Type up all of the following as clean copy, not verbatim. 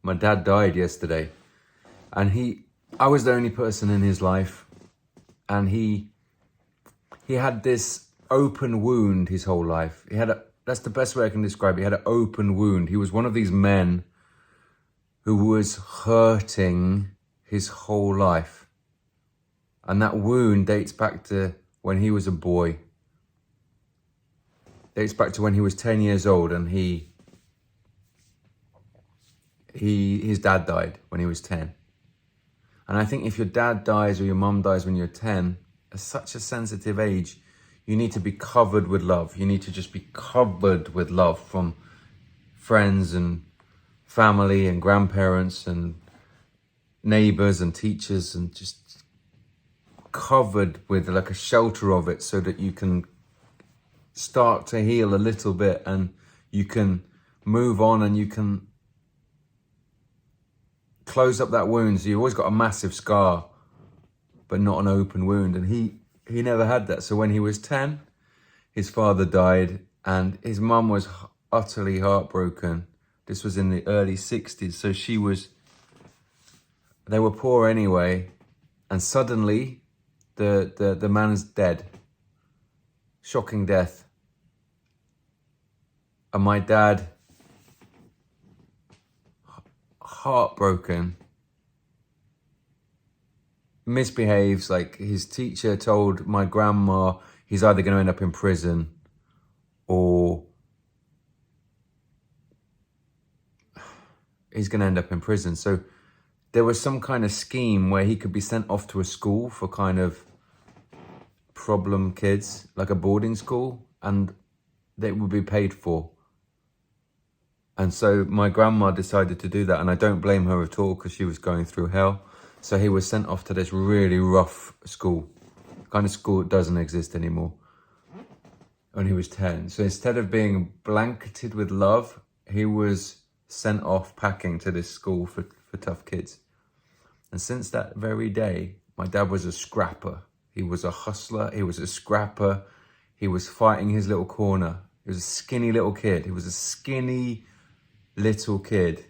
My dad died yesterday, and I was the only person in his life, and he had this open wound his whole life. That's the best way I can describe it. He had an open wound. He was one of these men who was hurting his whole life. And that wound dates back to when he was a boy. Dates back to when he was 10 years old, and his dad died when he was 10. And I think if your dad dies or your mum dies when you're 10, at such a sensitive age, you need to be covered with love. You need to just be covered with love from friends and family and grandparents and neighbors and teachers, and just covered with like a shelter of it, so that you can start to heal a little bit and you can move on and you can close up that wound. So you've always got a massive scar, but not an open wound. And he never had that. So when he was 10, his father died, and his mum was utterly heartbroken. This was in the early 60s. So they were poor anyway. And suddenly the man's dead. Shocking death. And my dad, heartbroken, misbehaves. Like, his teacher told my grandma he's either going to end up in prison or he's going to end up in prison. So there was some kind of scheme where he could be sent off to a school for kind of problem kids, like a boarding school, and they would be paid for. And so my grandma decided to do that, and I don't blame her at all, because she was going through hell. So he was sent off to this really rough school, kind of school that doesn't exist anymore, when he was 10. So instead of being blanketed with love, he was sent off packing to this school for tough kids. And since that very day, my dad was a scrapper. He was a hustler. He was a scrapper. He was fighting his little corner. He was a skinny little kid. He was a skinny little kid.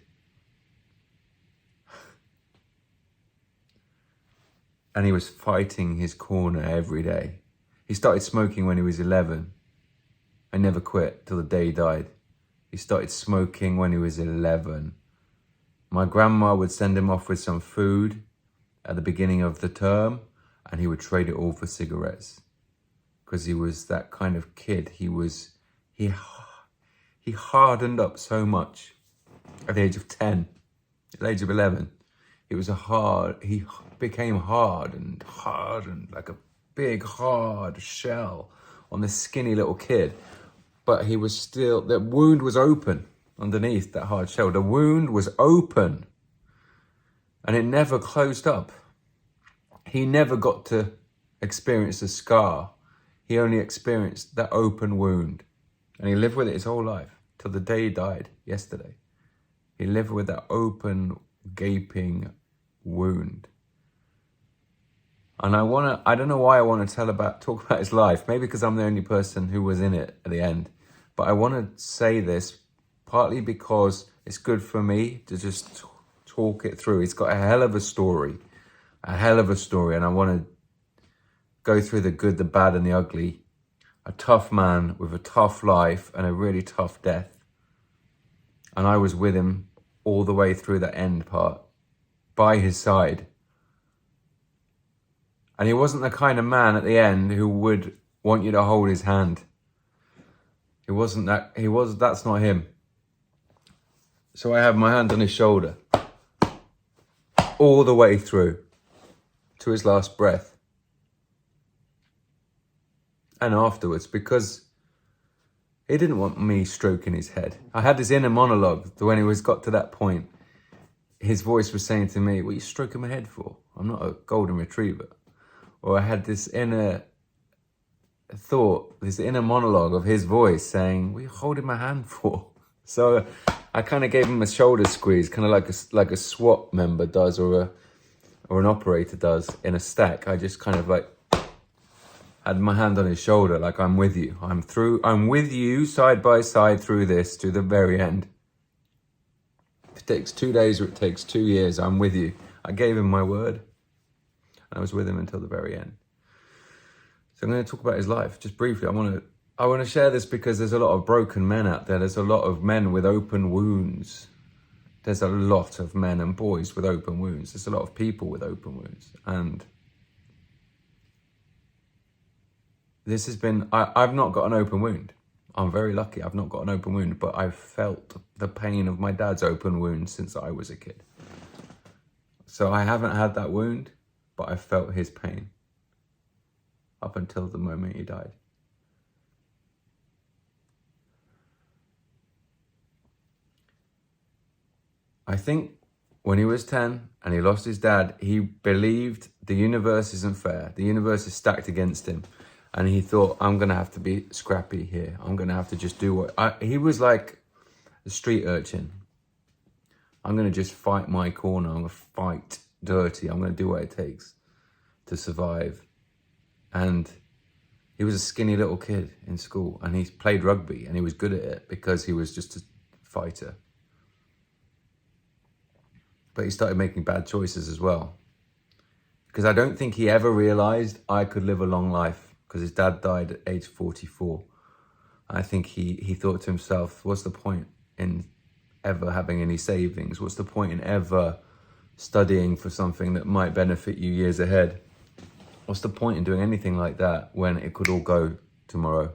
And he was fighting his corner every day. He started smoking when he was 11. I never quit till the day he died. He started smoking when he was 11. My grandma would send him off with some food at the beginning of the term, and he would trade it all for cigarettes, because he was that kind of kid. He hardened up so much at the age of 10, at the age of 11. He became hardened, like a big hard shell on this skinny little kid. But he was still, the wound was open underneath that hard shell. The wound was open, and it never closed up. He never got to experience a scar. He only experienced that open wound. And he lived with it his whole life, till the day he died, yesterday. He lived with that open, gaping wound. And I don't know why I want to talk about his life. Maybe because I'm the only person who was in it at the end. But I want to say this partly because it's good for me to just talk it through. He's got a hell of a story. And I want to go through the good, the bad, and the ugly. A tough man with a tough life and a really tough death. And I was with him all the way through the end part, by his side. And he wasn't the kind of man at the end who would want you to hold his hand. That's not him. So I have my hand on his shoulder all the way through to his last breath. And afterwards, because he didn't want me stroking his head. I had this inner monologue that when he got to that point, his voice was saying to me, "What are you stroking my head for? I'm not a golden retriever." Or I had this inner thought, this inner monologue of his voice saying, "What are you holding my hand for?" So I kind of gave him a shoulder squeeze, kind of like a SWAT member does, or an operator does in a stack. I just kind of like had my hand on his shoulder, like, "I'm with you. I'm with you side by side through this, to the very end. takes 2 days or it takes 2 years, I'm with you. I gave him my word, and I was with him until the very end. So I'm going to talk about his life just briefly. I want to share this because there's a lot of broken men out there. There's a lot of men with open wounds. There's a lot of men and boys with open wounds. There's a lot of people with open wounds. And this has been, I've not got an open wound. I'm very lucky I've not got an open wound, but I've felt the pain of my dad's open wound since I was a kid. So I haven't had that wound, but I felt his pain up until the moment he died. I think when he was 10 and he lost his dad, he believed the universe isn't fair. The universe is stacked against him. And he thought, I'm going to have to be scrappy here. I'm going to have to just do what... He was like a street urchin. I'm going to just fight my corner. I'm going to fight dirty. I'm going to do what it takes to survive. And he was a skinny little kid in school. And he played rugby and he was good at it because he was just a fighter. But he started making bad choices as well. Because I don't think he ever realized I could live a long life. Because his dad died at age 44. I think he thought to himself, what's the point in ever having any savings? What's the point in ever studying for something that might benefit you years ahead? What's the point in doing anything like that when it could all go tomorrow?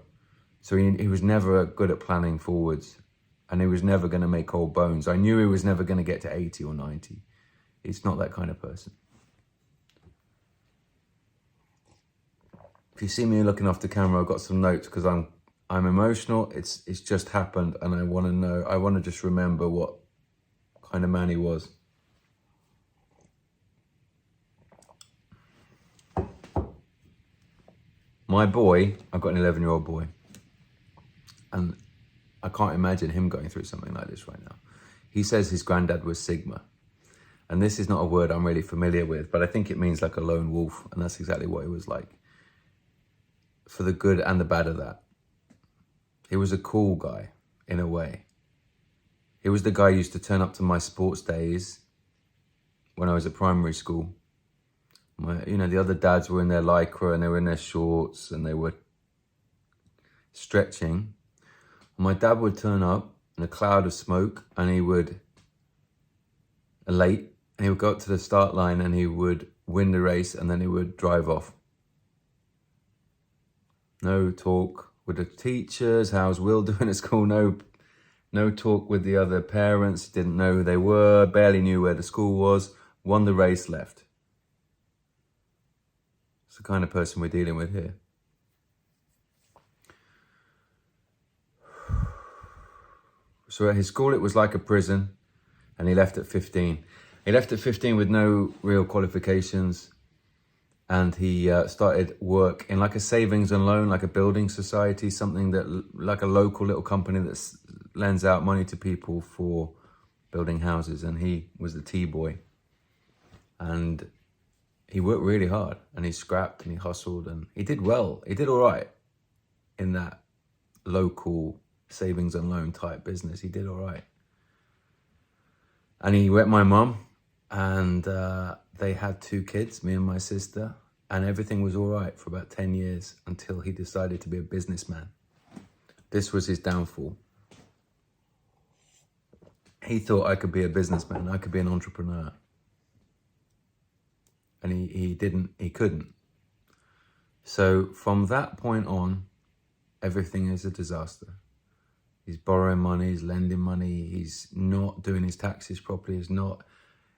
So he was never good at planning forwards. And he was never going to make old bones. I knew he was never going to get to 80 or 90. He's not that kind of person. If you see me looking off the camera, I've got some notes because I'm emotional. It's just happened, and I want to know. I want to just remember what kind of man he was. My boy, I've got an 11-year-old boy, and I can't imagine him going through something like this right now. He says his granddad was Sigma, and this is not a word I'm really familiar with, but I think it means like a lone wolf, and that's exactly what he was like. For the good and the bad of that. He was a cool guy, in a way. He was the guy who used to turn up to my sports days when I was at primary school. The other dads were in their lycra and they were in their shorts and they were stretching. My dad would turn up in a cloud of smoke and he would elate and he would go up to the start line and he would win the race and then he would drive off. No talk with the teachers. How's Will doing at school? No talk with the other parents. Didn't know who they were. Barely knew where the school was. Won the race, left. It's the kind of person we're dealing with here. So at his school, it was like a prison, and he left at 15. He left at 15 with no real qualifications. And he started work in like a savings and loan, like a building society, something that like a local little company that lends out money to people for building houses. And he was the T-boy. And he worked really hard and he scrapped and he hustled and he did well. He did all right in that local savings and loan type business. He did all right. And he met my mum and they had 2 kids, me and my sister, and everything was all right for about 10 years until he decided to be a businessman. This was his downfall. He thought I could be a businessman, I could be an entrepreneur. And he couldn't. So from that point on, everything is a disaster. He's borrowing money, he's lending money, he's not doing his taxes properly,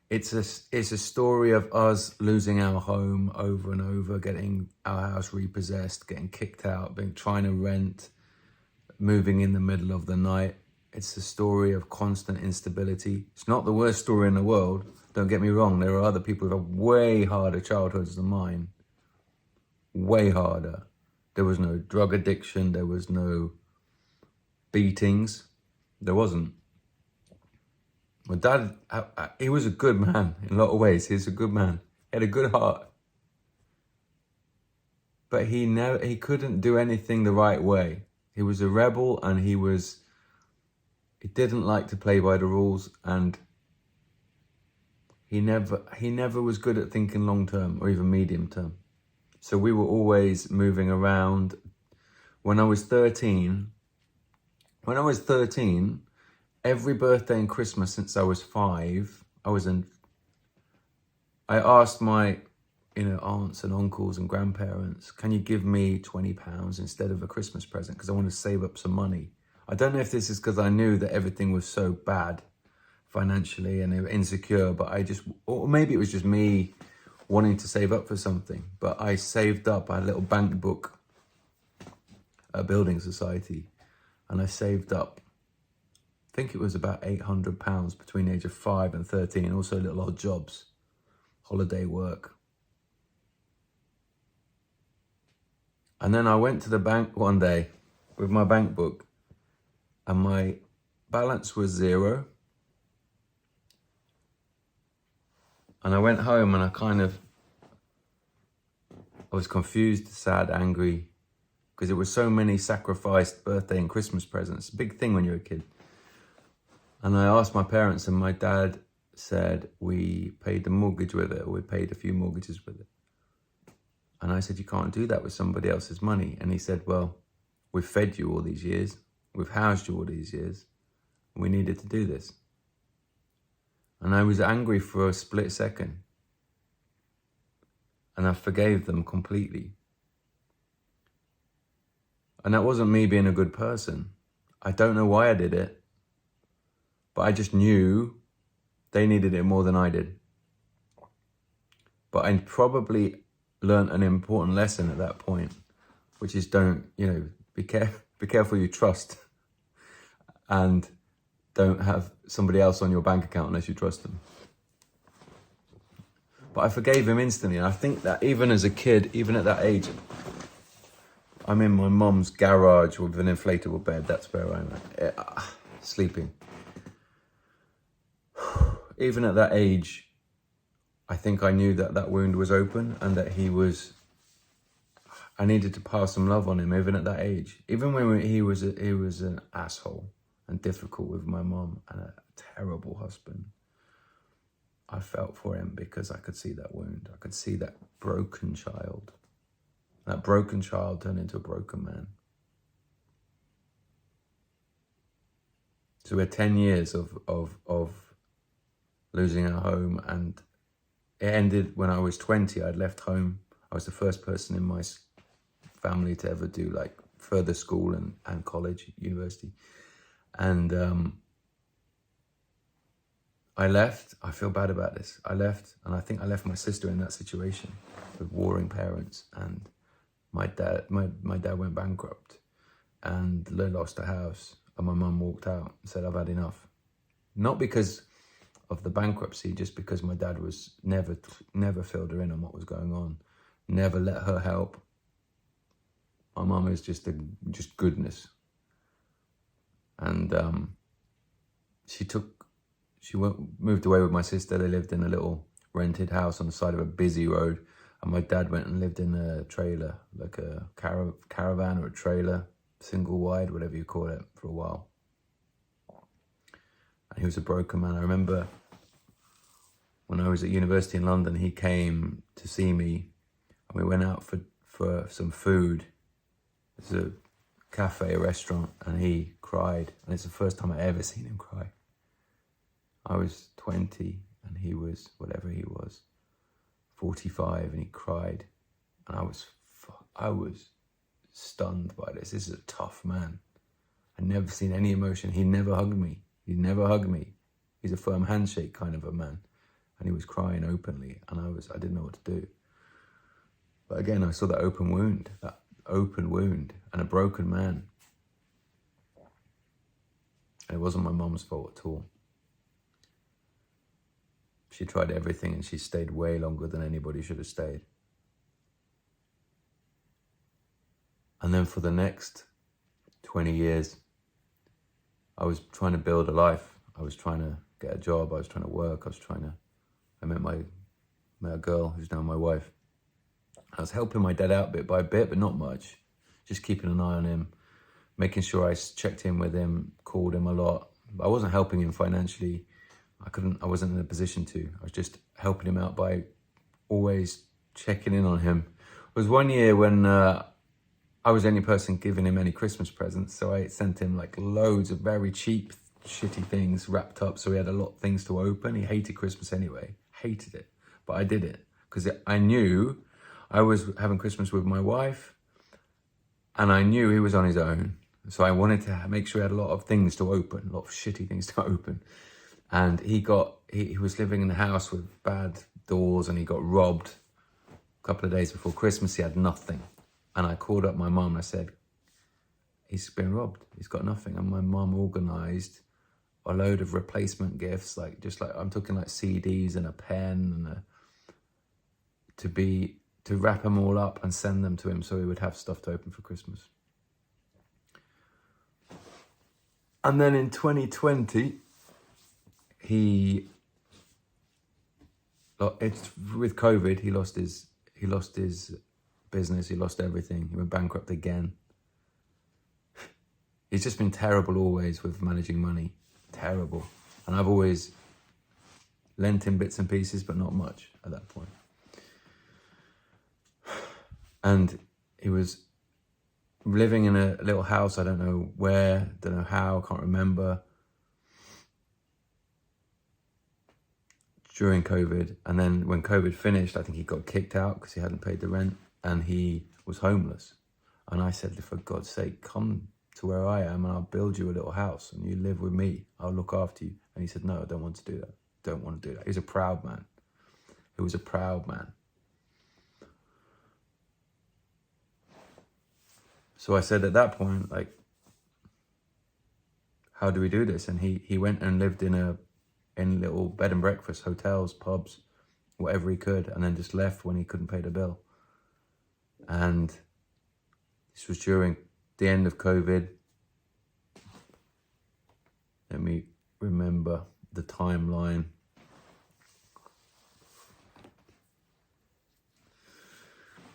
It's a story of us losing our home over and over, getting our house repossessed, getting kicked out, trying to rent, moving in the middle of the night. It's a story of constant instability. It's not the worst story in the world. Don't get me wrong. There are other people who have way harder childhoods than mine. Way harder. There was no drug addiction. There was no beatings. There wasn't. My dad, he was a good man in a lot of ways. He was a good man. He had a good heart. But he couldn't do anything the right way. He was a rebel and he didn't like to play by the rules, and he never was good at thinking long term or even medium term. So we were always moving around. When I was 13, every birthday and Christmas since I was 5, I asked my, aunts and uncles and grandparents, can you give me £20 instead of a Christmas present? Because I want to save up some money. I don't know if this is because I knew that everything was so bad financially and insecure, but or maybe it was just me wanting to save up for something. But I saved up. I had a little bank book at a building society, and I saved up, I think it was about £800 between the age of 5 and 13, also little odd jobs, holiday work. And then I went to the bank one day with my bank book, and my balance was 0. And I went home and I was confused, sad, angry, because there were so many sacrificed birthday and Christmas presents. Big thing when you're a kid. And I asked my parents, and my dad said, we paid the mortgage with it, or we paid a few mortgages with it. And I said, you can't do that with somebody else's money. And he said, well, we've fed you all these years. We've housed you all these years. We needed to do this. And I was angry for a split second. And I forgave them completely. And that wasn't me being a good person. I don't know why I did it. But I just knew they needed it more than I did. But I probably learned an important lesson at that point, which is be careful you trust, and don't have somebody else on your bank account unless you trust them. But I forgave him instantly. And I think that even as a kid, even at that age, I'm in my mum's garage with an inflatable bed. That's where I'm at, sleeping. Even at that age, I think I knew that wound was open, and that I needed to pass some love on him, even at that age. Even when he was an asshole and difficult with my mum and a terrible husband, I felt for him because I could see that wound. I could see that broken child. That broken child turned into a broken man. So we had 10 years of losing our home, and it ended when I was 20. I'd left home. I was the first person in my family to ever do further school and college, university. And I left. I feel bad about this. I left, and I think I left my sister in that situation with warring parents. And my dad went bankrupt, and they lost a house. And my mum walked out and said, "I've had enough." Not because of the bankruptcy, just because my dad was never filled her in on what was going on, never let her help. My mum is just goodness. And she moved away with my sister. They lived in a little rented house on the side of a busy road, and my dad went and lived in a trailer, like a caravan or a trailer, single wide, whatever you call it, for a while. And he was a broken man. I remember when I was at university in London, he came to see me, and we went out for some food. It's a cafe, a restaurant, and he cried. And it's the first time I ever seen him cry. I was 20 and he was, whatever he was, 45, and he cried. And I was stunned by this. This is a tough man. I'd never seen any emotion. He never hugged me. He's a firm handshake kind of a man. And he was crying openly, and I didn't know what to do. But again, I saw that open wound and a broken man. And it wasn't my mum's fault at all. She tried everything, and she stayed way longer than anybody should have stayed. And then for the next 20 years, I was trying to build a life. I was trying to get a job. I was trying to work. I met a girl who's now my wife. I was helping my dad out bit by bit, but not much. Just keeping an eye on him, making sure I checked in with him, called him a lot. I wasn't helping him financially, I wasn't in a position to. I was just helping him out by always checking in on him. It was one year when I was the only person giving him any Christmas presents, so I sent him like loads of very cheap, shitty things wrapped up, so he had a lot of things to open. He hated Christmas anyway, hated it, but I did it because I knew I was having Christmas with my wife, and I knew he was on his own. So I wanted to make sure he had a lot of things to open, a lot of shitty things to open. And he was living in a house with bad doors, and he got robbed a couple of days before Christmas. He had nothing. And I called up my mum and I said, he's been robbed. He's got nothing. And my mum organised a load of replacement gifts, like I'm talking like CDs and a pen and to wrap them all up and send them to him so he would have stuff to open for Christmas. And then in 2020, with COVID, he lost his business, he lost everything, he went bankrupt again. He's just been terrible always with managing money, terrible. And I've always lent him bits and pieces, but not much at that point. And he was living in a little house, I don't know where, don't know how, can't remember, during COVID. And then when COVID finished, I think he got kicked out because he hadn't paid the rent, and he was homeless. And I said, for God's sake, come to where I am and I'll build you a little house and you live with me. I'll look after you. And he said, no, I don't want to do that. Don't want to do that. He was a proud man. He was a proud man. So I said at that point, like, how do we do this? And he went and lived in little bed and breakfast, hotels, pubs, whatever he could, and then just left when he couldn't pay the bill. And this was during the end of COVID. Let me remember the timeline.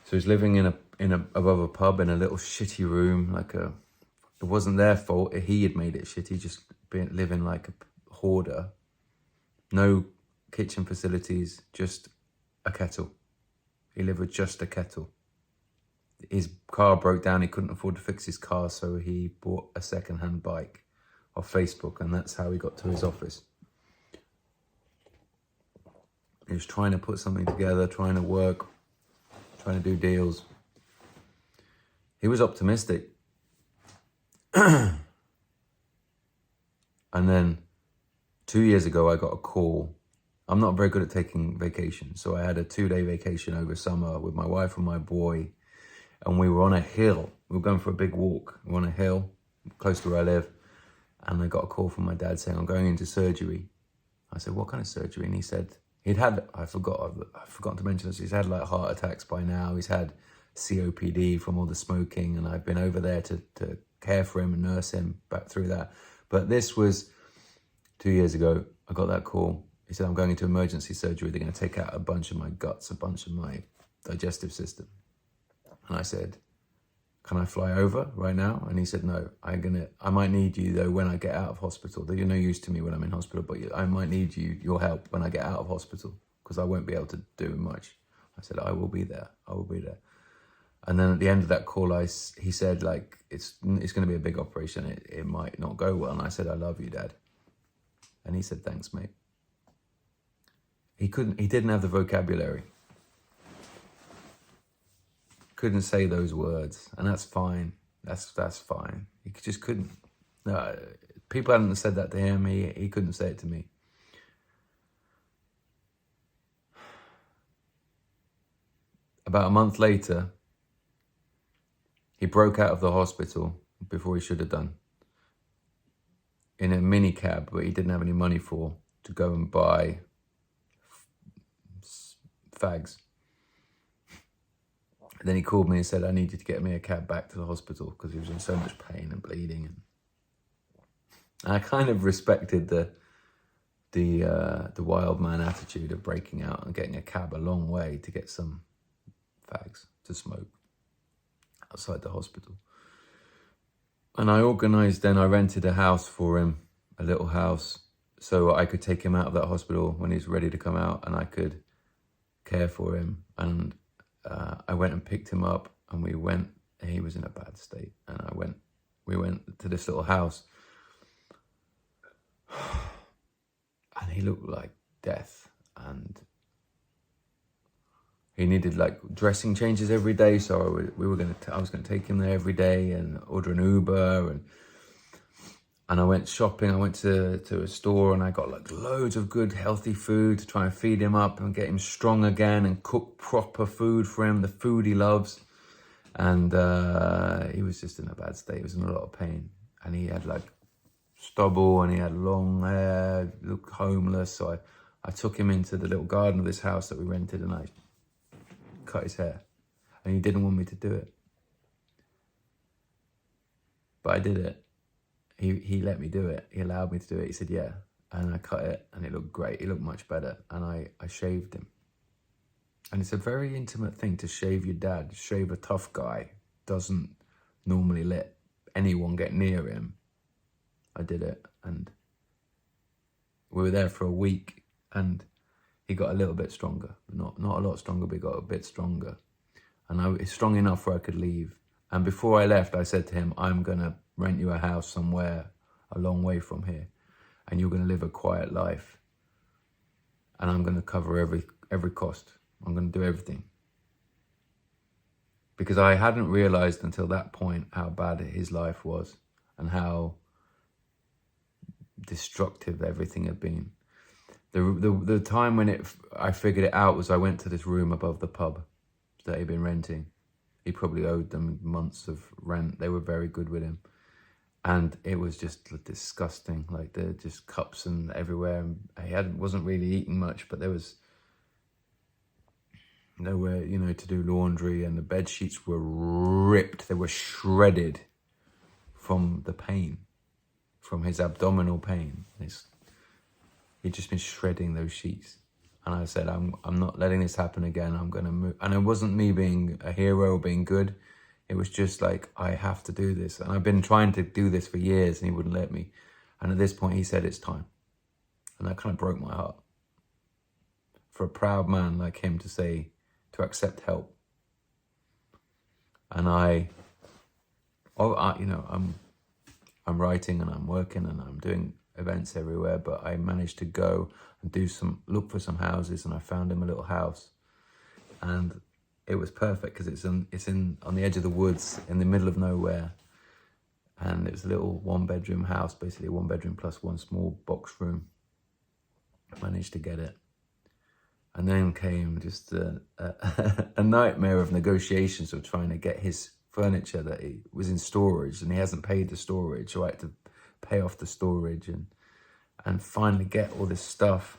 So he's living above a pub in a little shitty room, it wasn't their fault. He had made it shitty, just living like a hoarder. No kitchen facilities, just a kettle. He lived with just a kettle. His car broke down, he couldn't afford to fix his car, so he bought a second-hand bike off Facebook, and that's how he got to his office. He was trying to put something together, trying to work, trying to do deals. He was optimistic. And then 2 years ago, I got a call. I'm not very good at taking vacations, so I had a 2-day vacation over summer with my wife and my boy, and we were on a hill. We were going for a big walk. We were on a hill close to where I live, and I got a call from my dad saying, I'm going into surgery. I said, what kind of surgery? And he said, I've forgotten to mention this, he's had like heart attacks by now. He's had COPD from all the smoking, and I've been over there to care for him and nurse him back through that. But this was 2 years ago. I got that call. He said, I'm going into emergency surgery. They're going to take out a bunch of my guts, a bunch of my digestive system. And I said, can I fly over right now? And he said, no, I might need you though when I get out of hospital. You're no use to me when I'm in hospital, but I might need your help when I get out of hospital because I won't be able to do much. I said, I will be there. I will be there. And then at the end of that call, he said, like, it's going to be a big operation. It might not go well. And I said, I love you, Dad. And he said, thanks, mate. He didn't have the vocabulary. Couldn't say those words. And that's fine. That's fine. He just couldn't. No, people hadn't said that to him. He couldn't say it to me. About a month later, he broke out of the hospital before he should have done in a mini cab, but he didn't have any money to go and buy fags. And then he called me and said, I need you to get me a cab back to the hospital because he was in so much pain and bleeding. And I kind of respected the wild man attitude of breaking out and getting a cab a long way to get some fags to smoke outside the hospital. And I organised then, I rented a house for him, a little house, so I could take him out of that hospital when he's ready to come out, and I could care for him. And I went and picked him up, and he was in a bad state, and we went to this little house, and he looked like death, and he needed like dressing changes every day. So I was gonna take him there every day and order an Uber, and I went shopping. I went to a store, and I got like loads of good healthy food to try and feed him up and get him strong again, and cook proper food for him, the food he loves. And he was just in a bad state. He was in a lot of pain, and he had like stubble, and he had long hair, looked homeless. So I took him into the little garden of this house that we rented, and I cut his hair. And he didn't want me to do it, but I did it. He let me do it. He allowed me to do it. He said, yeah. And I cut it, and it looked great. He looked much better. And I shaved him. And it's a very intimate thing to shave your dad. Shave a tough guy. Doesn't normally let anyone get near him. I did it, and we were there for a week, and he got a little bit stronger. Not a lot stronger, but he got a bit stronger. And it's strong enough where I could leave. And before I left, I said to him, I'm going to rent you a house somewhere a long way from here, and you're going to live a quiet life, and I'm going to cover every cost. I'm going to do everything. Because I hadn't realized until that point how bad his life was, and how destructive everything had been. The time when I figured it out was I went to this room above the pub that he'd been renting. He probably owed them months of rent. They were very good with him. And it was just disgusting. Like, there just cups and everywhere. He wasn't really eating much, but there was nowhere, to do laundry, and the bed sheets were ripped. They were shredded from the pain, from his abdominal pain. He'd just been shredding those sheets. And I said, I'm not letting this happen again. I'm going to move. And it wasn't me being a hero or being good. It was just like, I have to do this. And I've been trying to do this for years, and he wouldn't let me. And at this point, he said, it's time. And that kind of broke my heart. For a proud man like him to accept help. And I'm writing, and I'm working, and I'm doing events everywhere, but I managed to go and look for some houses, and I found him a little house, and it was perfect because it's on the edge of the woods in the middle of nowhere, and it was a little 1-bedroom house, basically 1 bedroom plus 1 small box room. I managed to get it, and then came just a nightmare of negotiations of trying to get his furniture that he was in storage, and he hasn't paid the storage, so I had to pay off the storage and finally get all this stuff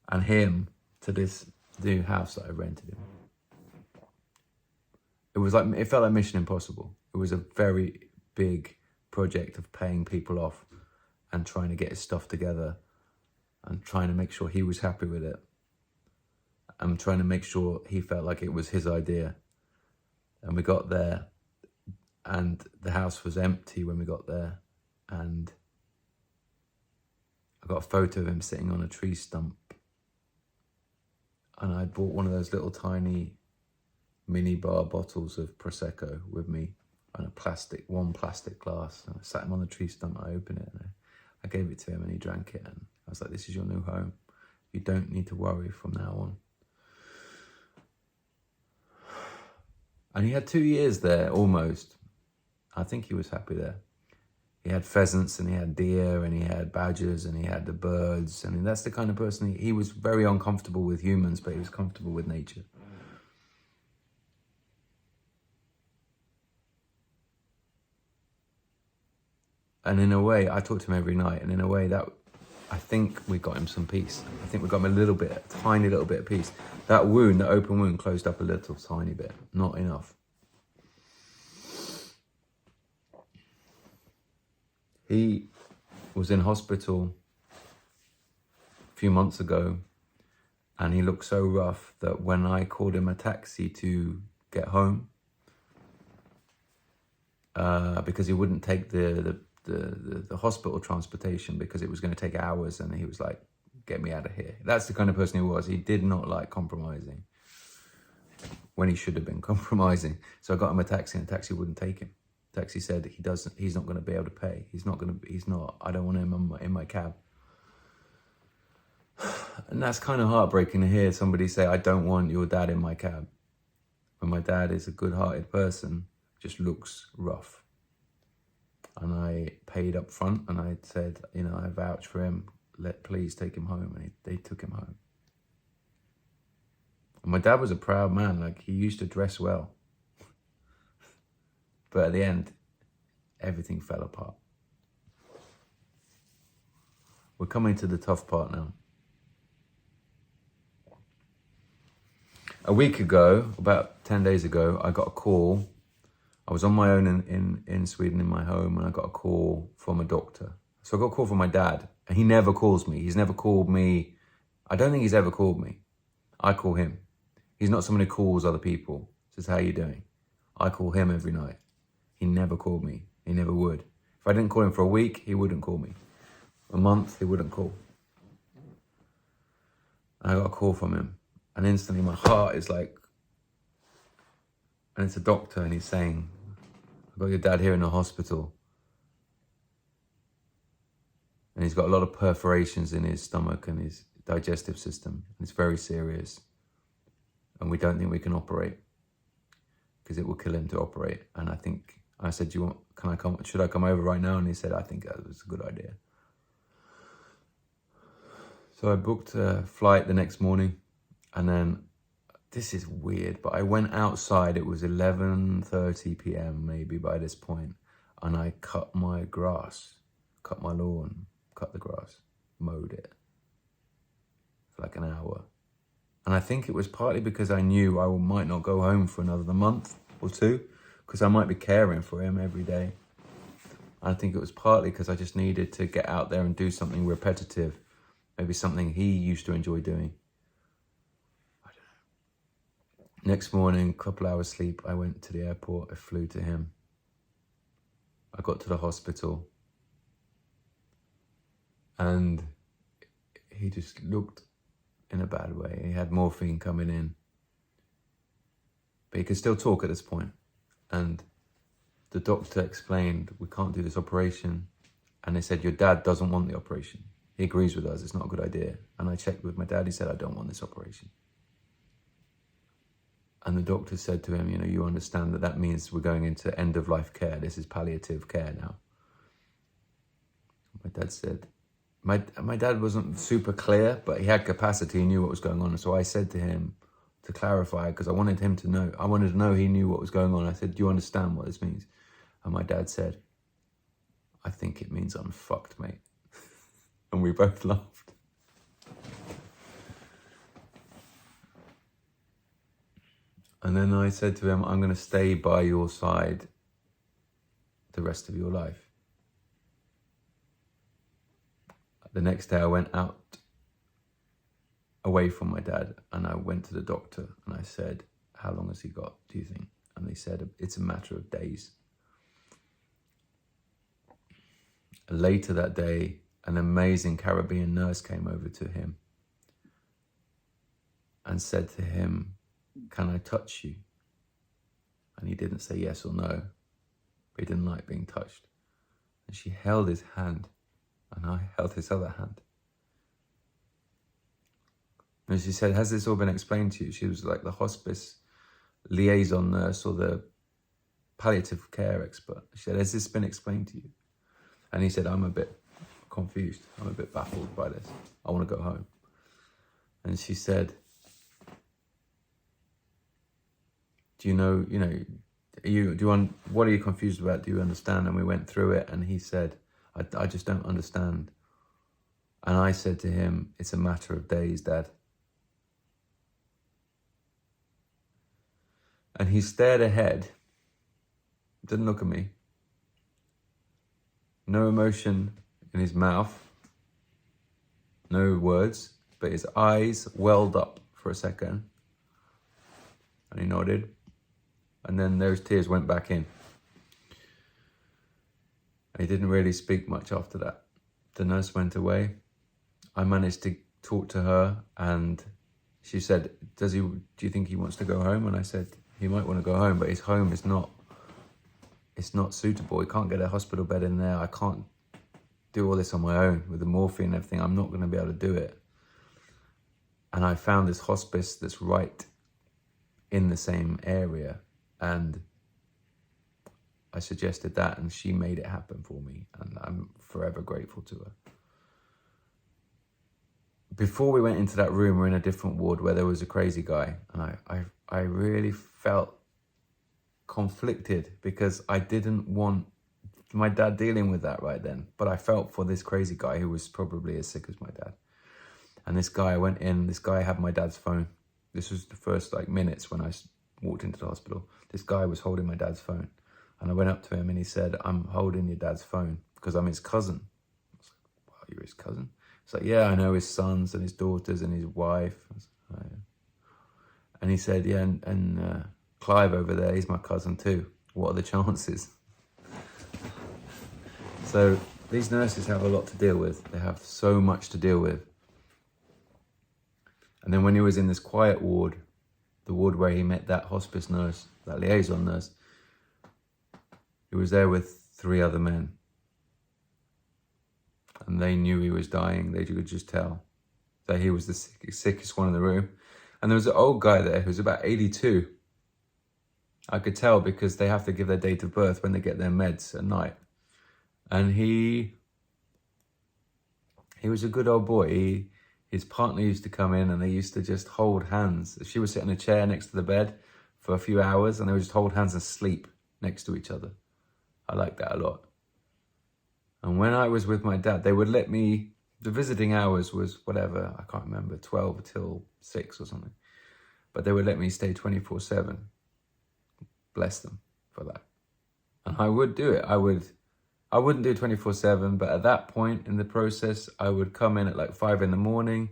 and him to this new house that I rented him. It felt like Mission Impossible. It was a very big project of paying people off and trying to get his stuff together and trying to make sure he was happy with it. I'm trying to make sure he felt like it was his idea. And we got there, and the house was empty when we got there. And I got a photo of him sitting on a tree stump. And I bought one of those little tiny mini bar bottles of Prosecco with me, and one plastic glass. And I sat him on the tree stump, I opened it, and I gave it to him, and he drank it. And I was like, this is your new home. You don't need to worry from now on. And he had 2 years there, almost. I think he was happy there. He had pheasants, and he had deer, and he had badgers, and he had the birds. I mean, that's the kind of person he was very uncomfortable with humans, but he was comfortable with nature. And in a way, I talked to him every night, and in a way that I think we got him some peace. I think we got him a tiny little bit of peace. That wound, that open wound, closed up a little tiny bit, not enough. He was in hospital a few months ago, and he looked so rough that when I called him a taxi to get home, because he wouldn't take the the hospital transportation because it was going to take hours, and he was like, get me out of here. That's the kind of person he was. He did not like compromising when he should have been compromising. So I got him a taxi, and the taxi wouldn't take him. The taxi said he's not going to be able to pay. I don't want him in my cab. And that's kind of heartbreaking to hear somebody say, I don't want your dad in my cab. When my dad is a good-hearted person, just looks rough. And I paid up front, and I said, I vouch for him. Please take him home. And they took him home. And my dad was a proud man. Like, he used to dress well. But at the end, everything fell apart. We're coming to the tough part now. A week ago, about 10 days ago, I got a call. I was on my own in Sweden in my home, and I got a call from a doctor. So I got a call from my dad, and he never calls me. He's never called me. I don't think he's ever called me. I call him. He's not someone who calls other people. Says, how you doing? I call him every night. He never called me. He never would. If I didn't call him for a week, he wouldn't call me. A month, he wouldn't call. And I got a call from him. And instantly my heart is like, and it's a doctor, and he's saying, I've got your dad here in the hospital. And he's got a lot of perforations in his stomach and his digestive system. And it's very serious. And we don't think we can operate because it will kill him to operate. And I said, should I come over right now? And he said, I think that was a good idea. So I booked a flight the next morning. And then, this is weird, but I went outside. It was 11:30 p.m. maybe by this point, and I cut my grass, cut my lawn, cut the grass, mowed it for like an hour. And I think it was partly because I knew I might not go home for another month or two, because I might be caring for him every day. I think it was partly because I just needed to get out there and do something repetitive, maybe something he used to enjoy doing. Next morning, a couple hours sleep, I went to the airport, I flew to him. I got to the hospital, and he just looked in a bad way. He had morphine coming in, but he could still talk at this point. And the doctor explained, we can't do this operation. And they said, your dad doesn't want the operation. He agrees with us, it's not a good idea. And I checked with my dad, he said, I don't want this operation. And the doctor said to him, you understand that means we're going into end-of-life care. This is palliative care now. My dad said, my dad wasn't super clear, but he had capacity, he knew what was going on. So I said to him, to clarify, because I wanted him to know, I wanted to know he knew what was going on. I said, do you understand what this means? And my dad said, I think it means I'm fucked, mate. And we both laughed. And then I said to him, I'm going to stay by your side the rest of your life. The next day I went out away from my dad, and I went to the doctor and I said, how long has he got, do you think? And they said, it's a matter of days. Later that day, an amazing Caribbean nurse came over to him and said to him, can I touch you? And he didn't say yes or no, but he didn't like being touched. And she held his hand, and I held his other hand. And she said, has this all been explained to you? She was like the hospice liaison nurse or the palliative care expert. She said, has this been explained to you? And he said, I'm a bit confused. I'm a bit baffled by this. I want to go home. And she said, what are you confused about? Do you understand? And we went through it, and he said, I just don't understand. And I said to him, it's a matter of days, Dad. And he stared ahead, didn't look at me. No emotion in his mouth, no words, but his eyes welled up for a second. And he nodded. And then those tears went back in. He didn't really speak much after that. The nurse went away. I managed to talk to her, and she said, do you think he wants to go home? And I said, he might want to go home, but his home is not, it's not suitable. He can't get a hospital bed in there. I can't do all this on my own with the morphine and everything. I'm not going to be able to do it. And I found this hospice that's right in the same area, and I suggested that, and she made it happen for me, and I'm forever grateful to her. Before we went into that room, we're in a different ward where there was a crazy guy, and I really felt conflicted because I didn't want my dad dealing with that right then, but I felt for this crazy guy who was probably as sick as my dad. And this guy, I went in, this guy had my dad's phone. This was the first minutes when I walked into the hospital. This guy was holding my dad's phone. And I went up to him and he said, I'm holding your dad's phone because I'm his cousin. I was like, wow, you're his cousin? He's like, yeah, I know his sons and his daughters and his wife. I was like, oh, yeah. And he said, yeah, and Clive over there, he's my cousin too. What are the chances? So these nurses have a lot to deal with. They have so much to deal with. And then when he was in this quiet ward, the ward where he met that hospice nurse, that liaison nurse, he was there with 3 other men. And they knew he was dying. They could just tell that he was the sickest one in the room. And there was an old guy there who was about 82. I could tell because they have to give their date of birth when they get their meds at night. And he was a good old boy. His partner used to come in and they used to just hold hands. She would sit in a chair next to the bed for a few hours and they would just hold hands and sleep next to each other. I like that a lot. And when I was with my dad, they would let me, the visiting hours was whatever, I can't remember, 12 till 6 or something. But they would let me stay 24/7. Bless them for that. And I would do it. I wouldn't do 24/7, but at that point in the process, I would come in at 5 in the morning,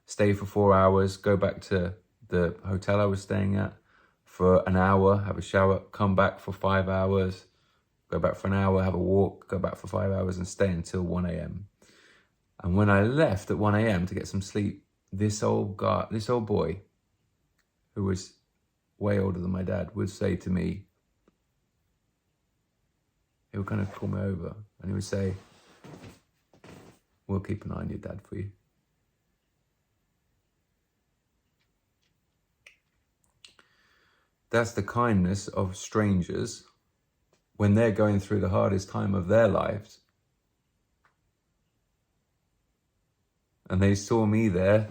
stay for 4 hours, go back to the hotel I was staying at for an hour, have a shower, come back for 5 hours, go back for an hour, have a walk, go back for 5 hours and stay until 1 a.m. And when I left at 1 a.m. to get some sleep, this old boy, who was way older than my dad, would say to me, he would kind of call me over and he would say, we'll keep an eye on your dad for you. That's the kindness of strangers when they're going through the hardest time of their lives. And they saw me there,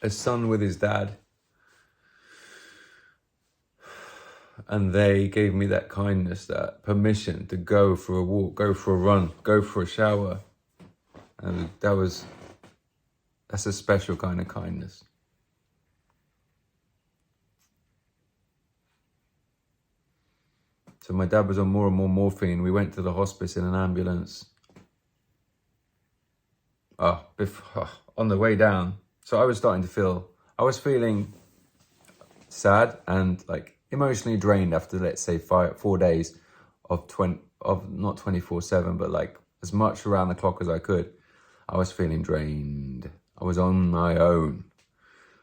a son with his dad. And they gave me that kindness, that permission to go for a walk, go for a run, go for a shower. And that's a special kind of kindness. So my dad was on more and more morphine. We went to the hospice in an ambulance. On the way down. So I was feeling sad and emotionally drained after, let's say, 4 days of not 24/7, but as much around the clock as I could. I was feeling drained. I was on my own.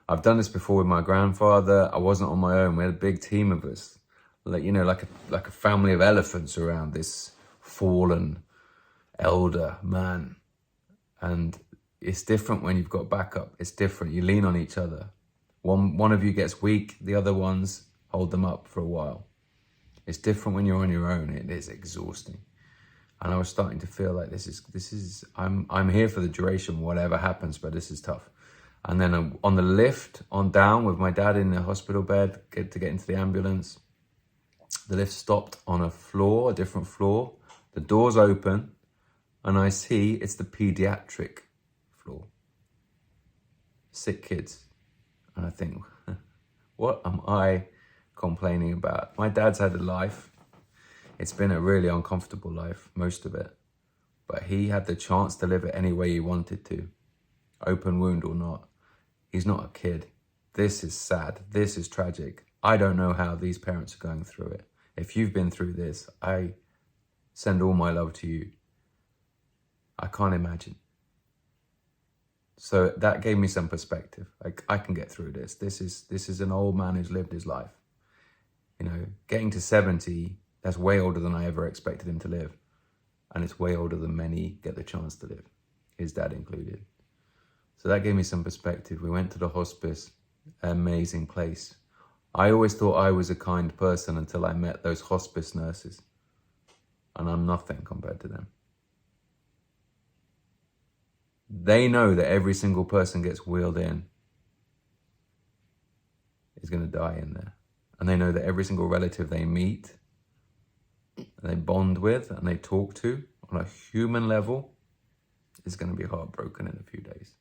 I've done this before with my grandfather. I wasn't on my own. We had a big team of us, like a family of elephants around this fallen elder man. And it's different when you've got backup. It's different. You lean on each other. One of you gets weak, the other ones hold them up for a while. It's different when you're on your own. It is exhausting. And I was starting to feel like I'm here for the duration, whatever happens, but this is tough. And then on the lift, on down with my dad in the hospital bed, to get into the ambulance, the lift stopped on a different floor. The doors open and I see it's the pediatric floor. Sick kids. And I think, what am I complaining about? My dad's had a life. It's been a really uncomfortable life, most of it. But he had the chance to live it any way he wanted to, open wound or not. He's not a kid. This is sad. This is tragic. I don't know how these parents are going through it. If you've been through this, I Send all my love to you. I can't imagine. So that gave me some perspective. Like, I can get through this. This is an old man who's lived his life. You know, getting to 70, that's way older than I ever expected him to live. And it's way older than many get the chance to live, his dad included. So that gave me some perspective. We went to the hospice, amazing place. I always thought I was a kind person until I met those hospice nurses. And I'm nothing compared to them. They know that every single person gets wheeled in is going to die in there. And they know that every single relative they meet, they bond with, and they talk to on a human level is going to be heartbroken in a few days.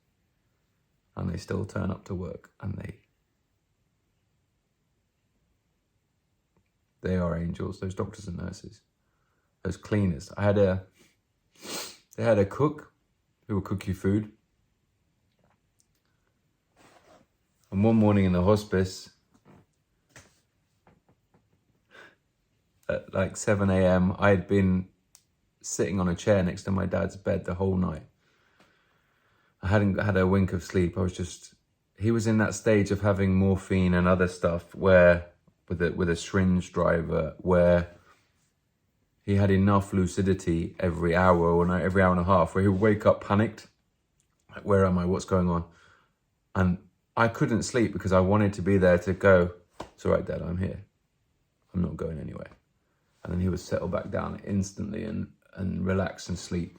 And they still turn up to work, and they are angels, those doctors and nurses, those cleaners. They had a cook who will cook you food. And one morning in the hospice, at like 7 a.m, I had been sitting on a chair next to my dad's bed the whole night. I hadn't had a wink of sleep. He was in that stage of having morphine and other stuff where, with a syringe driver, where he had enough lucidity every hour or every hour and a half where he would wake up panicked. Like, where am I? What's going on? And I couldn't sleep because I wanted to be there to go, it's all right, Dad, I'm here. I'm not going anywhere. And then he would settle back down instantly and relax and sleep.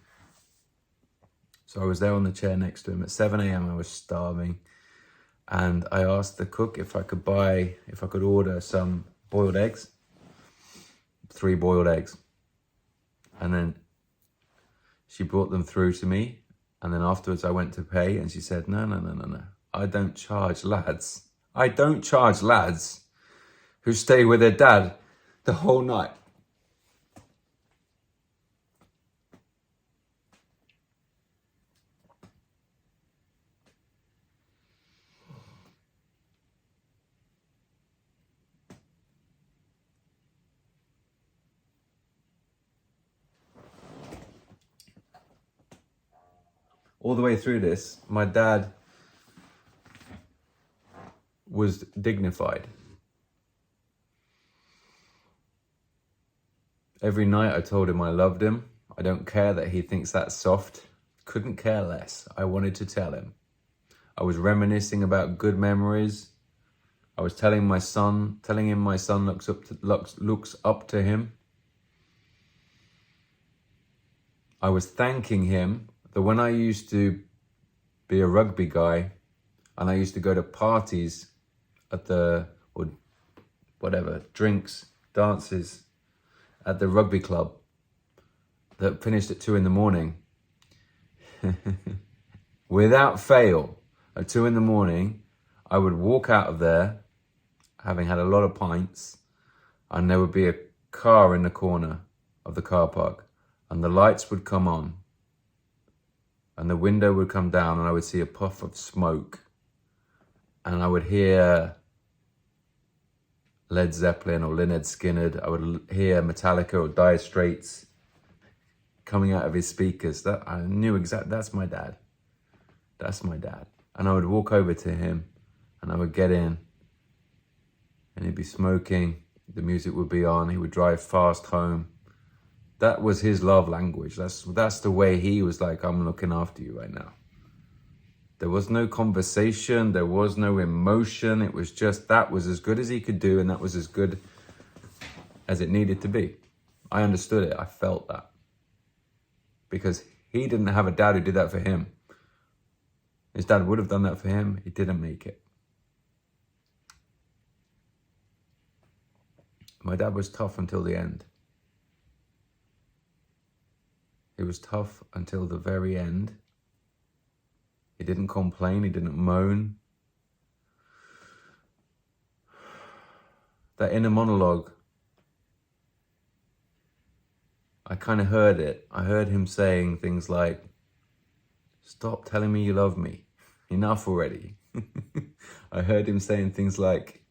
So I was there on the chair next to him. At 7 a.m, I was starving. And I asked the cook if I could order some boiled eggs, 3 boiled eggs. And then she brought them through to me. And then afterwards I went to pay and she said, no. I don't charge lads who stay with their dad the whole night. All the way through this, my dad was dignified. Every night I told him I loved him. I don't care that he thinks that's soft. Couldn't care less. I wanted to tell him. I was reminiscing about good memories. I was telling him my son looks up to him. I was thanking him that when I used to be a rugby guy and I used to go to parties drinks, dances at the rugby club that finished at 2 a.m, without fail, at 2 a.m, I would walk out of there, having had a lot of pints, and there would be a car in the corner of the car park, and the lights would come on, and the window would come down, and I would see a puff of smoke, and I would hear Led Zeppelin or Lynyrd Skynyrd. I would hear Metallica or Dire Straits coming out of his speakers. That I knew exactly, that's my dad. That's my dad. And I would walk over to him and I would get in and he'd be smoking. The music would be on. He would drive fast home. That was his love language. That's the way he was like, I'm looking after you right now. There was no conversation. There was no emotion. It was just, that was as good as he could do. And that was as good as it needed to be. I understood it. I felt that. Because he didn't have a dad who did that for him. His dad would have done that for him. He didn't make it. My dad was tough until the end. He was tough until the very end. He didn't complain. He didn't moan. That inner monologue, I kind of heard it. I heard him saying things like, stop telling me you love me. Enough already. I heard him saying things like,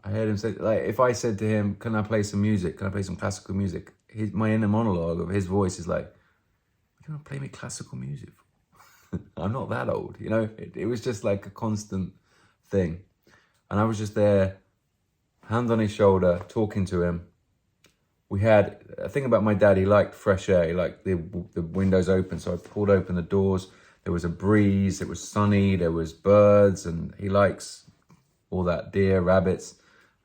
I heard him say, like, if I said to him, can I play some music? Can I play some classical music? My inner monologue of his voice is like, what do you want to play me classical music for? I'm not that old, you know? It was just like a constant thing. And I was just there, hand on his shoulder, talking to him. We had a thing about my dad, he liked fresh air, he liked the windows open. So I pulled open the doors, there was a breeze, it was sunny, there was birds, and he likes all that, deer, rabbits.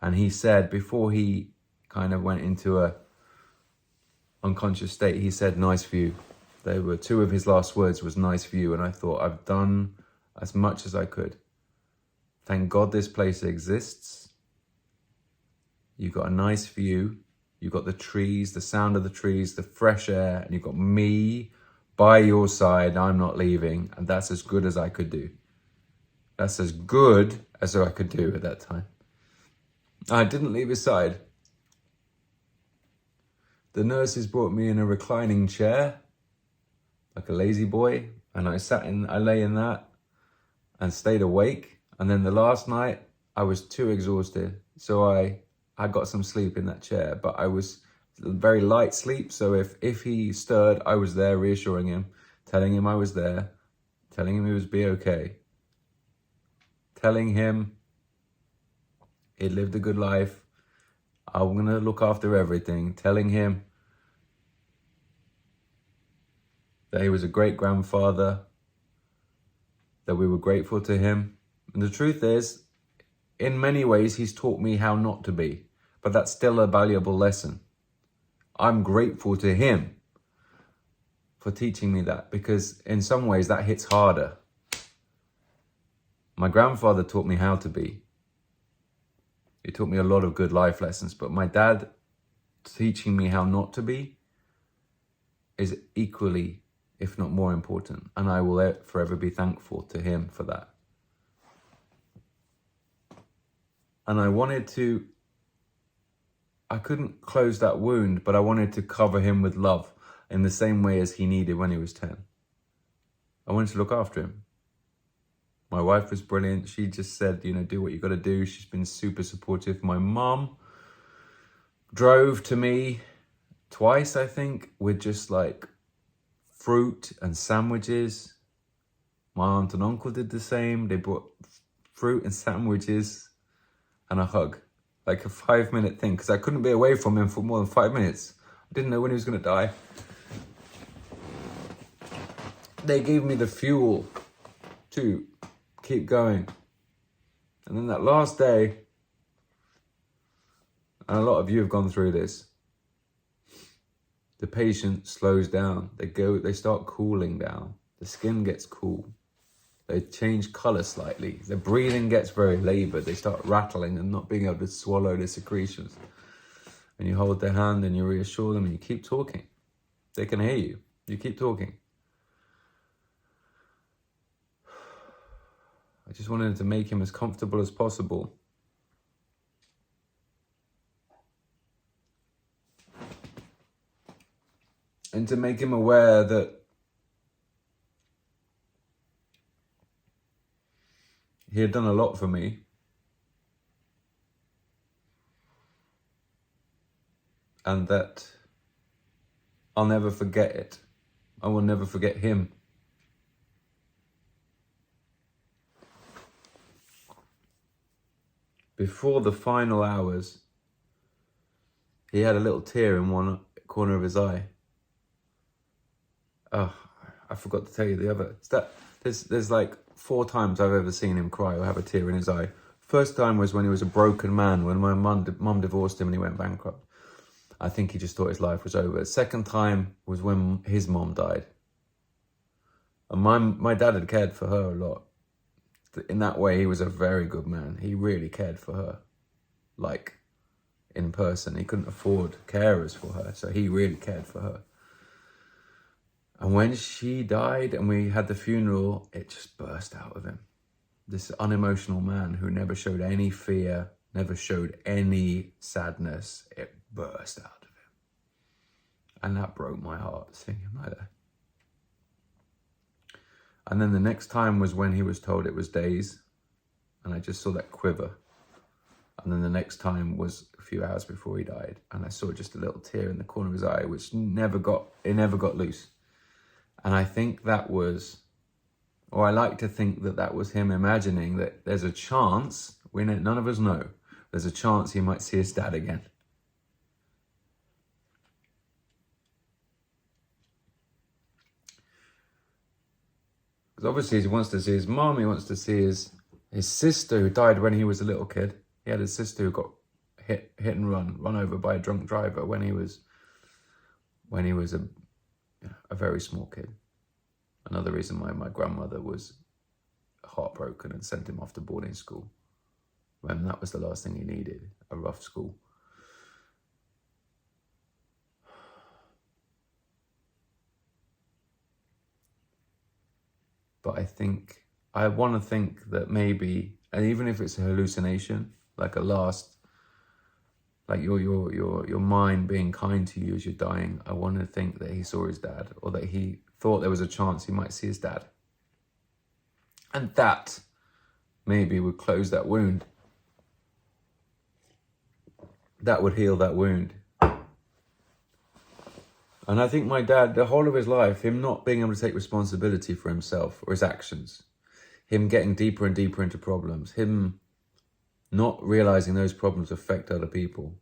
And he said, before he kind of went into a unconscious state, he said, nice view. They were two of his last words was nice view. And I thought, I've done as much as I could. Thank God this place exists. You've got a nice view. You've got the trees, the sound of the trees, the fresh air, and you've got me by your side. I'm not leaving. And that's as good as I could do. That's as good as I could do at that time. I didn't leave his side. The nurses brought me in a reclining chair, like a lazy boy, and I lay in that and stayed awake. And then the last night, I was too exhausted, so I got some sleep in that chair, but I was very light sleep. So if he stirred, I was there reassuring him, telling him I was there, telling him he was be okay, telling him he'd lived a good life, I'm gonna look after everything, telling him that he was a great grandfather, that we were grateful to him. And the truth is, in many ways, he's taught me how not to be, but that's still a valuable lesson. I'm grateful to him for teaching me that, because in some ways that hits harder. My grandfather taught me how to be. He taught me a lot of good life lessons, but my dad teaching me how not to be is equally, if not more important. And I will forever be thankful to him for that. And I couldn't close that wound, but I wanted to cover him with love in the same way as he needed when he was 10. I wanted to look after him. My wife was brilliant. She just said, do what you got to do. She's been super supportive. My mom drove to me twice, I think, with just like fruit and sandwiches. My aunt and uncle did the same. They brought fruit and sandwiches and a hug, like a 5-minute thing, because I couldn't be away from him for more than 5 minutes. I didn't know when he was going to die. They gave me the fuel to keep going. And then that last day, and a lot of you have gone through this, the patient slows down. They start cooling down. The skin gets cool. They change color slightly. The breathing gets very labored. They start rattling and not being able to swallow the secretions. And you hold their hand and you reassure them and you keep talking. They can hear you. You keep talking. I just wanted to make him as comfortable as possible. And to make him aware that he had done a lot for me. And that I'll never forget it. I will never forget him. Before the final hours, he had a little tear in one corner of his eye. Oh, I forgot to tell you the other. There's like 4 times I've ever seen him cry or have a tear in his eye. First time was when he was a broken man, when my mum divorced him and he went bankrupt. I think he just thought his life was over. Second time was when his mom died. And my dad had cared for her a lot. In that way, he was a very good man. He really cared for her, like in person. He couldn't afford carers for her, so he really cared for her. And when she died and we had the funeral, it just burst out of him. This unemotional man who never showed any fear, never showed any sadness, it burst out of him. And that broke my heart, seeing him like that. And then the next time was when he was told it was days, and I just saw that quiver. And then the next time was a few hours before he died. And I saw just a little tear in the corner of his eye, which never got loose. And I think that was, or I like to think that that was him imagining that there's a chance, none of us know, there's a chance he might see his dad again. Because obviously he wants to see his mom, he wants to see his sister who died when he was a little kid. He had a sister who got hit and run over by a drunk driver when he was a very small kid. Another reason why my grandmother was heartbroken and sent him off to boarding school, when that was the last thing he needed, a rough school. But I want to think that maybe, and even if it's a hallucination, like your mind being kind to you as you're dying, I want to think that he saw his dad, or that he thought there was a chance he might see his dad. And that maybe would close that wound. That would heal that wound. And I think my dad, the whole of his life, him not being able to take responsibility for himself or his actions, him getting deeper and deeper into problems, him not realizing those problems affect other people,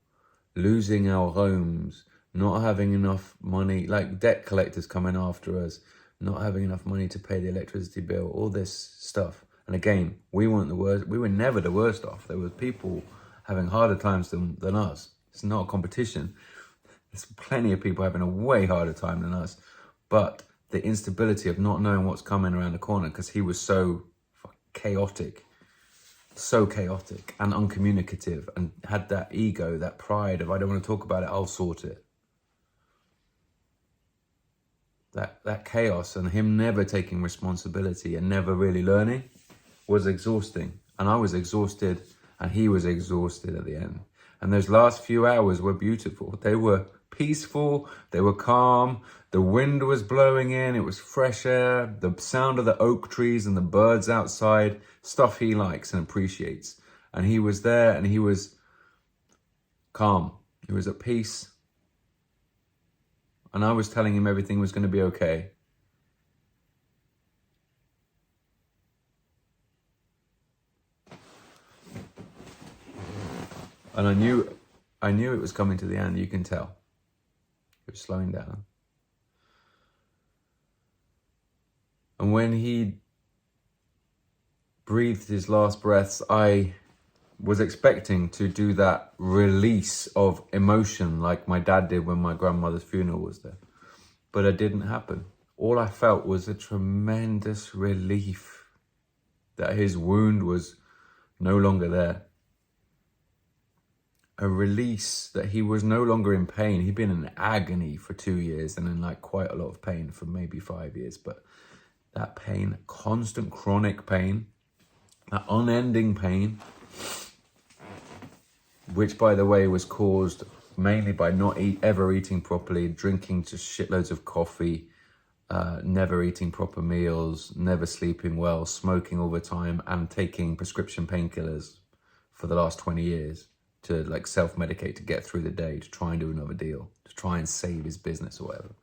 losing our homes, not having enough money, like debt collectors coming after us, not having enough money to pay the electricity bill, all this stuff. And again, we weren't the worst. We were never the worst off. There were people having harder times than us. It's not a competition. There's plenty of people having a way harder time than us. But the instability of not knowing what's coming around the corner, because he was so chaotic and uncommunicative, and had that ego, that pride of, I don't want to talk about it, I'll sort it. That chaos, and him never taking responsibility and never really learning, was exhausting. And I was exhausted, and he was exhausted at the end. And those last few hours were beautiful. They were peaceful, they were calm, the wind was blowing in, it was fresh air, the sound of the oak trees and the birds outside, stuff he likes and appreciates. And he was there, and he was calm, he was at peace. And I was telling him everything was going to be okay. And I knew it was coming to the end, you can tell. It was slowing down. And when he breathed his last breaths, I was expecting to do that release of emotion like my dad did when my grandmother's funeral was there. But it didn't happen. All I felt was a tremendous relief that his wound was no longer there. A release that he was no longer in pain. He'd been in agony for 2 years, and in like quite a lot of pain for maybe 5 years. But that pain, constant chronic pain, that unending pain, which by the way was caused mainly by not ever eating properly, drinking just shitloads of coffee, never eating proper meals, never sleeping well, smoking all the time, and taking prescription painkillers for the last 20 years to like self-medicate to get through the day, to try and do another deal, to try and save his business or whatever.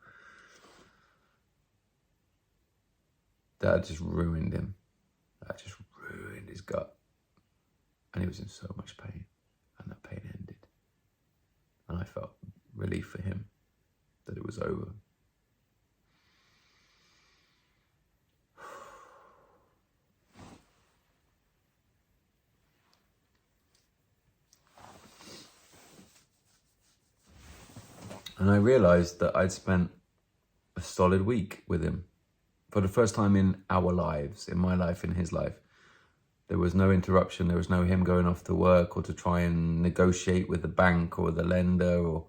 That just ruined him. That just ruined his gut. And he was in so much pain. And that pain ended. And I felt relief for him that it was over. And I realized that I'd spent a solid week with him. For the first time in our lives, in my life, in his life. There was no interruption. There was no him going off to work or to try and negotiate with the bank or the lender. Or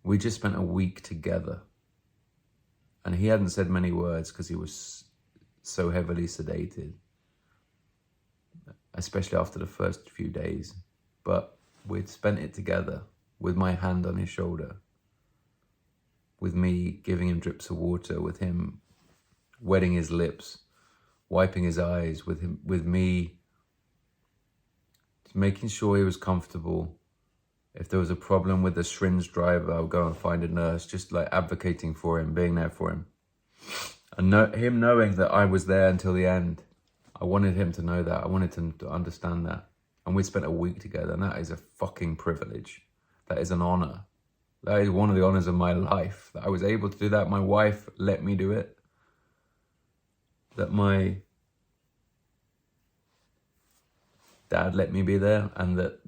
we just spent a week together. And he hadn't said many words because he was so heavily sedated, especially after the first few days. But we'd spent it together, with my hand on his shoulder, with me giving him drips of water, with him wetting his lips, wiping his eyes, with me making sure he was comfortable. If there was a problem with the syringe driver, I would go and find a nurse, just like advocating for him, being there for him. And him knowing that I was there until the end. I wanted him to know that. I wanted him to understand that. And we spent a week together, and that is a fucking privilege. That is an honor. That is one of the honors of my life. That I was able to do that. My wife let me do it. That my dad let me be there, and that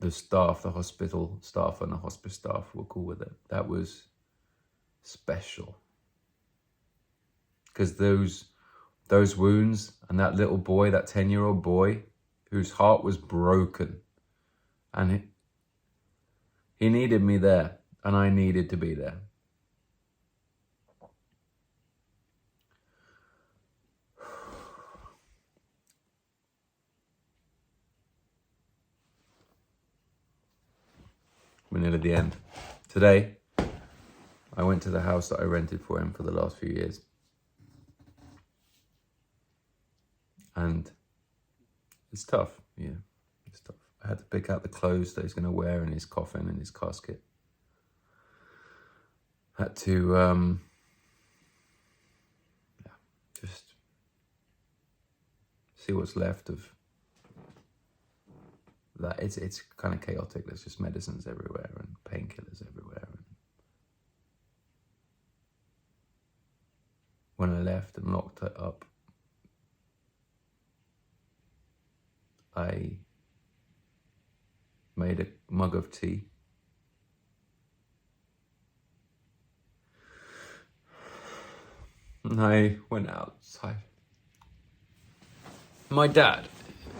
the staff, the hospital staff and the hospice staff were cool with it. That was special. Because those wounds and that little boy, that 10-year-old boy, whose heart was broken, and he needed me there, and I needed to be there. We're nearly at the end. Today, I went to the house that I rented for him for the last few years. And it's tough, yeah, it's tough. I had to pick out the clothes that he's going to wear in his coffin and his casket. Had to, just see what's left of that. It's kind of chaotic. There's just medicines everywhere and painkillers everywhere. And when I left and locked it up, I made a mug of tea. And I went outside. My dad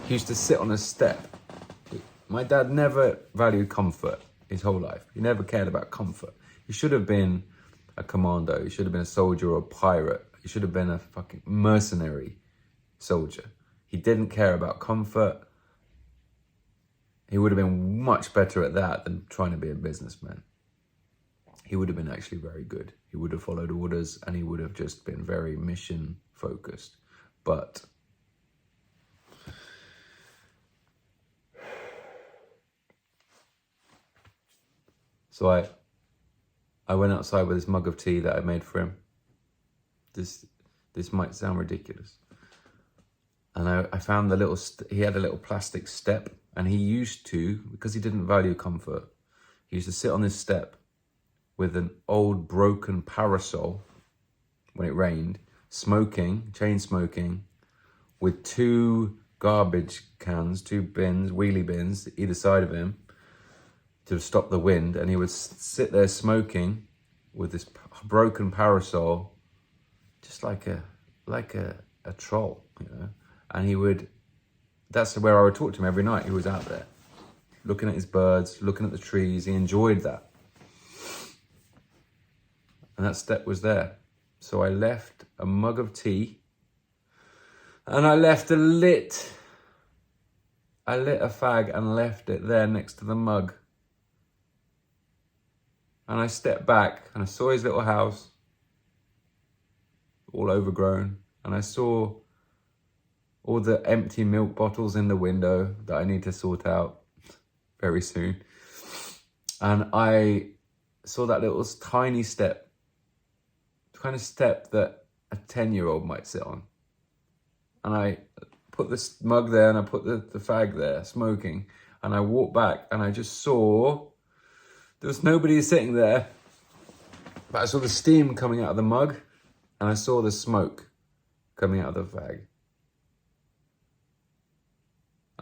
used to sit on a step. My dad never valued comfort his whole life. He never cared about comfort. He should have been a commando. He should have been a soldier or a pirate. He should have been a fucking mercenary soldier. He didn't care about comfort. He would have been much better at that than trying to be a businessman. He would have been actually very good. He would have followed orders, and he would have just been very mission focused. But so I went outside with this mug of tea that I made for him. This might sound ridiculous. And I found he had a little plastic step, and he used to, because he didn't value comfort, he used to sit on this step with an old broken parasol when it rained, chain smoking, with 2 garbage cans, 2 bins, wheelie bins, either side of him, to stop the wind. And he would sit there smoking with this broken parasol, just like a troll, you know. And that's where I would talk to him every night. He was out there, looking at his birds, looking at the trees. He enjoyed that. And that step was there. So I left a mug of tea, and I lit a fag and left it there next to the mug. And I stepped back and I saw his little house, all overgrown. And I saw all the empty milk bottles in the window that I need to sort out very soon. And I saw that little tiny step, the kind of step that a 10-year-old might sit on. And I put this mug there, and I put the fag there, smoking. And I walked back, and I just saw there was nobody sitting there, but I saw the steam coming out of the mug, and I saw the smoke coming out of the fag.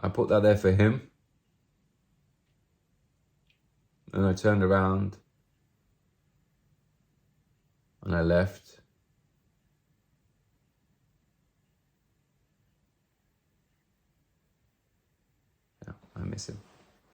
I put that there for him. And I turned around and I left. Yeah, I miss him.